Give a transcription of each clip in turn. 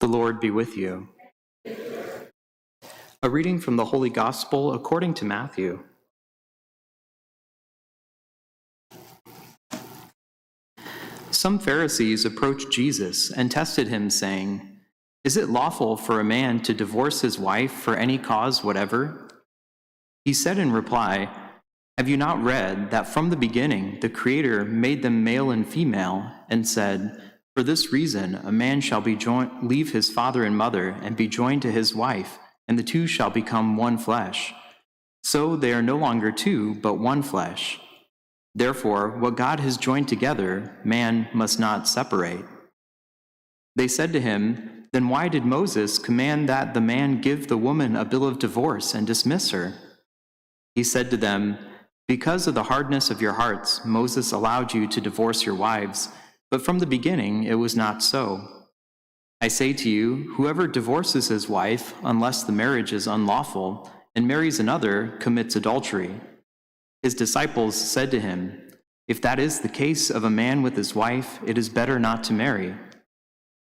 The Lord be with you. A reading from the Holy Gospel according to Matthew. Some Pharisees approached Jesus and tested him, saying, "Is it lawful for a man to divorce his wife for any cause whatever?" He said in reply, "Have you not read that from the beginning the Creator made them male and female, and said, 'For this reason a man shall leave his father and mother and be joined to his wife, and the two shall become one flesh. So they are no longer two, but one flesh. Therefore, what God has joined together, man must not separate.'" They said to him, "Then why did Moses command that the man give the woman a bill of divorce and dismiss her?" He said to them, "Because of the hardness of your hearts, Moses allowed you to divorce your wives, but from the beginning it was not so. I say to you, whoever divorces his wife, unless the marriage is unlawful, and marries another, commits adultery." His disciples said to him, "If that is the case of a man with his wife, it is better not to marry."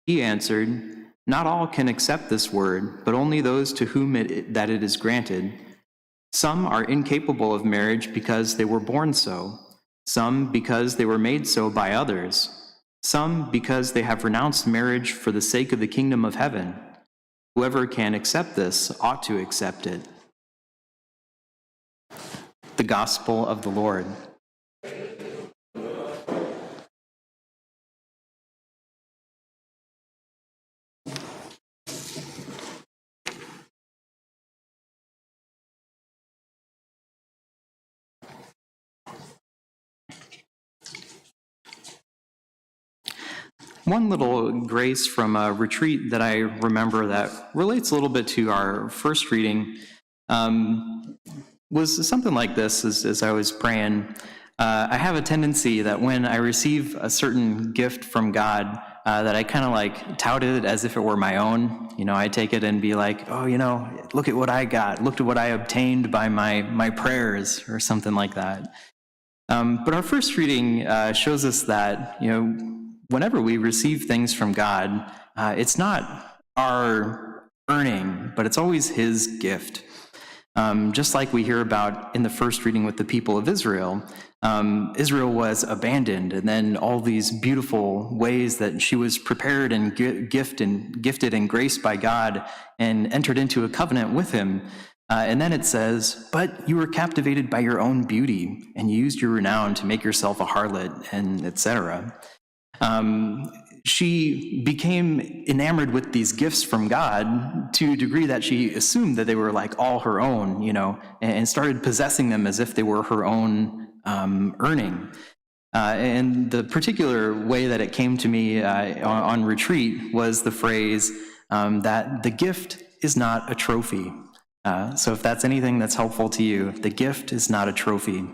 He answered, "Not all can accept this word, but only those to whom it is granted. Some are incapable of marriage because they were born so, some because they were made so by others, some because they have renounced marriage for the sake of the kingdom of heaven. Whoever can accept this ought to accept it." The Gospel of the Lord. One little grace from a retreat that I remember that relates a little bit to our first reading was something like this as I was praying. I have a tendency that when I receive a certain gift from God, that I kind of like tout it as if it were my own. I take it and be like, "Oh, look at what I got. Look at what I obtained by my prayers," or something like that. But our first reading shows us that, whenever we receive things from God, it's not our earning, but it's always His gift. Just like we hear about in the first reading with the people of Israel, Israel was abandoned, and then all these beautiful ways that she was prepared and gifted and graced by God and entered into a covenant with Him. And then it says, "But you were captivated by your own beauty, and you used your renown to make yourself a harlot," and etc. She became enamored with these gifts from God to a degree that she assumed that they were like all her own, and started possessing them as if they were her own earning. And the particular way that it came to me on retreat was the phrase that the gift is not a trophy. So if that's anything that's helpful to you, the gift is not a trophy.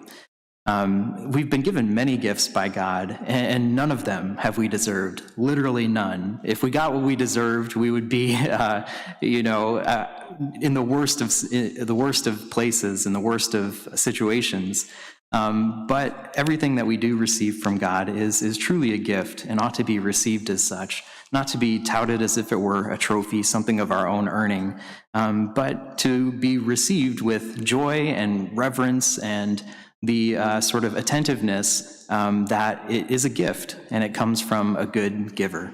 We've been given many gifts by God, and none of them have we deserved. Literally none. If we got what we deserved, we would be, in the worst of places, in the worst of situations. But everything that we do receive from God is truly a gift and ought to be received as such, not to be touted as if it were a trophy, something of our own earning, but to be received with joy and reverence and the sort of attentiveness that it is a gift and it comes from a good giver.